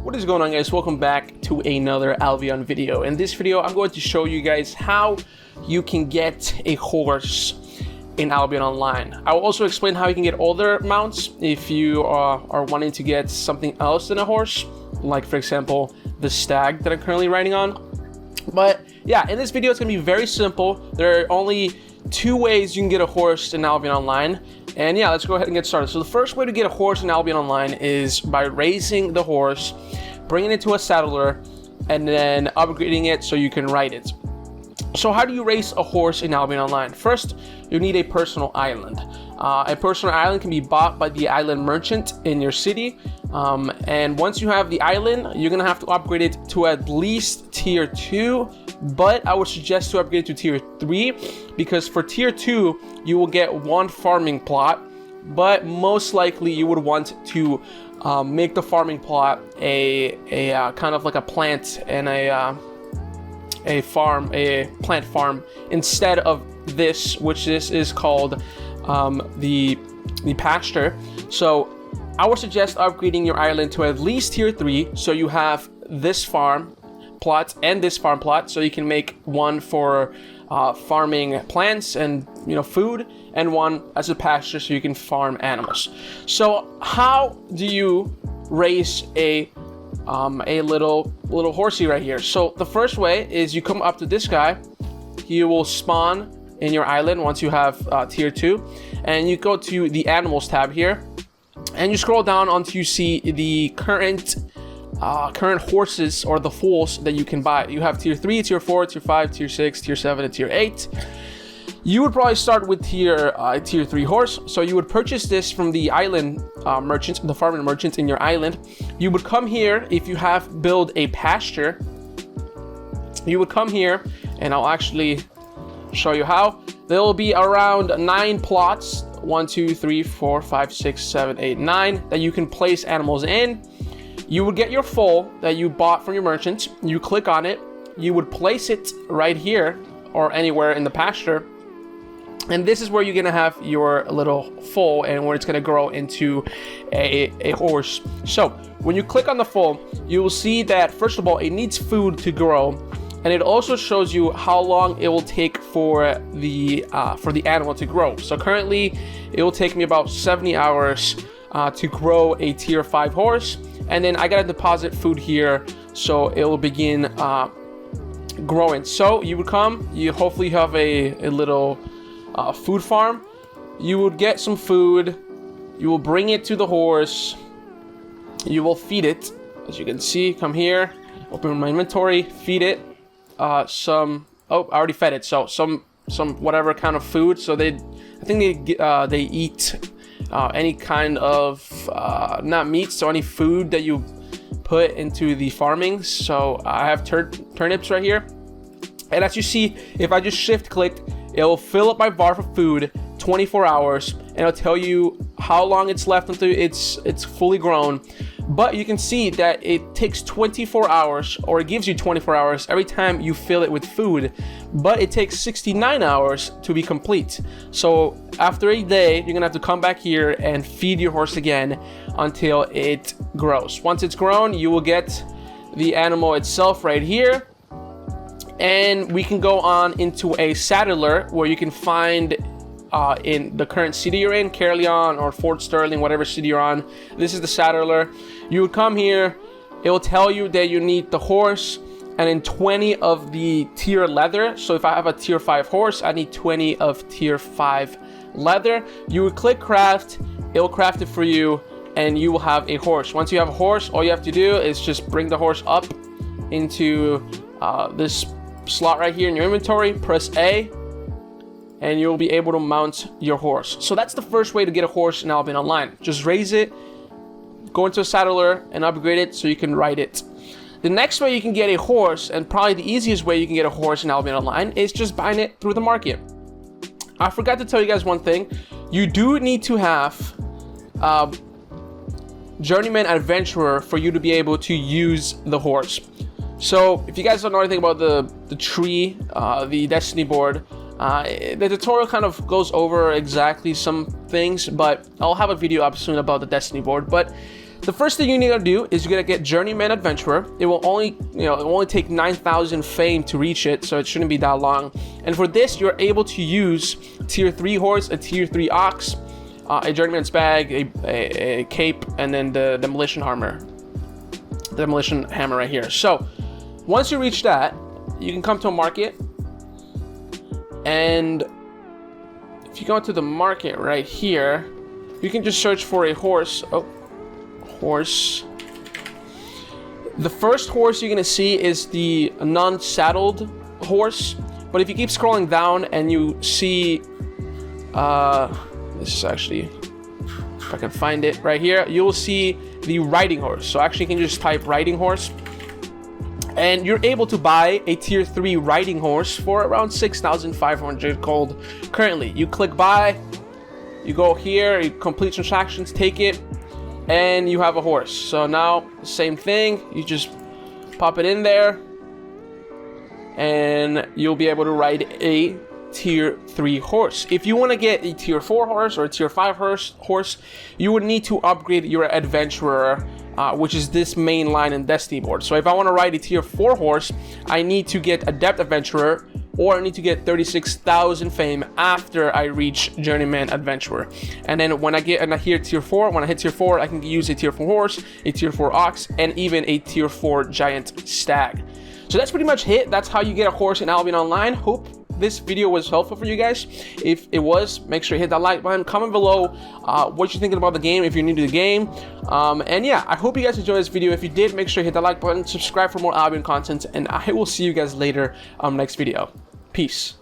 What is going on, guys? Welcome back to another Albion video. In this video, I'm going to show you guys how you can get a horse in Albion Online. I will also explain how you can get other mounts if you are wanting to get something else than a horse, like for example, the stag that I'm currently riding on. But yeah, in this video, it's gonna be very simple. There are only two ways you can get a horse in Albion Online. And yeah, let's go ahead and get started. So the first way to get a horse in Albion Online is by raising the horse, bringing it to a saddler, and then upgrading it so you can ride it. So how do you raise a horse in Albion Online? First, you need a personal island. A personal island can be bought by the island merchant in your city. And once you have the island, you're gonna have to upgrade it to at least tier 2, but I would suggest to upgrade to tier 3 because for tier 2, you will get one farming plot, but most likely you would want to make the farming plot a kind of like a plant and a plant farm instead of this, which is called the pasture. So I would suggest upgrading your island to at least tier 3 so you have this farm plot and this farm plot, so you can make one for farming plants and food, and one as a pasture so you can farm animals. So how do you raise a little horsey right here? So the first way is you come up to this guy. He will spawn in your island once you have tier 2, and you go to the animals tab here, and you scroll down until you see the current horses or the foals that you can buy. You have tier 3, tier 4, tier 5, tier 6, tier 7, and tier 8. You would probably start with tier 3 horse. So you would purchase this from the island merchants, the farming merchants in your island. You would come here if you have built a pasture. You would come here, and I'll actually show you how. There will be around 9 plots, 1, 2, 3, 4, 5, 6, 7, 8, 9, that you can place animals in. You would get your foal that you bought from your merchant. You click on it. You would place it right here or anywhere in the pasture. And this is where you're gonna have your little foal and where it's gonna grow into a horse. So when you click on the foal, you will see that first of all, it needs food to grow. And it also shows you how long it will take for the animal to grow. So currently, it will take me about 70 hours to grow a tier 5 horse. And then I gotta deposit food here, so it will begin growing. So you would come, you hopefully have a little food farm. You would get some food, you will bring it to the horse, you will feed it. As you can see, come here, open my inventory, feed it I already fed it. So some whatever kind of food. So I think they eat any kind of not meat, so any food that you put into the farming. So I have turnips right here, and as you see, if I just shift click, it will fill up my bar for food 24 hours, and it'll tell you how long it's left until it's fully grown. But you can see that it takes 24 hours, or it gives you 24 hours every time you fill it with food, but it takes 69 hours to be complete. So after a day, you're gonna have to come back here and feed your horse again until it grows. Once it's grown, you will get the animal itself right here, and we can go on into a saddler where you can find in the current city you're in, Caerleon or Fort Sterling, whatever city you're on. This is the saddler. You would come here, it will tell you that you need the horse and then 20 of the tier leather. So if I have a tier 5 horse, I need 20 of tier 5 leather. You would click craft, it will craft it for you, and you will have a horse. Once you have a horse, all you have to do is just bring the horse up into this slot right here in your inventory, press A, and you'll be able to mount your horse. So that's the first way to get a horse in Albion Online. Just raise it, go into a saddler, and upgrade it so you can ride it. The next way you can get a horse, and probably the easiest way you can get a horse in Albion Online, is just buying it through the market. I forgot to tell you guys one thing. You do need to have Journeyman Adventurer for you to be able to use the horse. So if you guys don't know anything about the tree, the Destiny board, The tutorial kind of goes over exactly some things, but I'll have a video up soon about the Destiny board. But the first thing you need to do is you're gonna get Journeyman Adventurer. It will only, it will only take 9,000 fame to reach it, so it shouldn't be that long. And for this, you're able to use tier 3 horse, a tier 3 ox, a Journeyman's bag, a cape, and then the demolition hammer. The demolition hammer right here. So once you reach that, you can come to a market, and if you go to the market right here, you can just search for a horse. Horse. The first horse you're gonna see is the non-saddled horse, but if you keep scrolling down and you see this is actually, if I can find it right here, you'll see the riding horse. So actually you can just type riding horse, and you're able to buy a tier 3 riding horse for around 6,500 gold currently. You click buy, you go here, you complete transactions, take it, and you have a horse. So now, same thing, you just pop it in there, and you'll be able to ride a tier 3 horse. If you want to get a tier 4 horse or a tier 5 horse, you would need to upgrade your adventurer, which is this main line in Destiny board. So if I want to ride a tier 4 horse, I need to get adept adventurer, or I need to get 36,000 fame after I reach Journeyman Adventurer. And then when I hit tier 4, I can use a tier 4 horse, a tier 4 ox, and even a tier 4 giant stag. So that's pretty much it. That's how you get a horse in Albion Online. Hope this video was helpful for you guys. If it was, make sure you hit that like button, comment below what you're thinking about the game if you're new to the game, and yeah, I hope you guys enjoyed this video. If you did, make sure you hit that like button, subscribe for more Albion content, and I will see you guys later next video. Peace.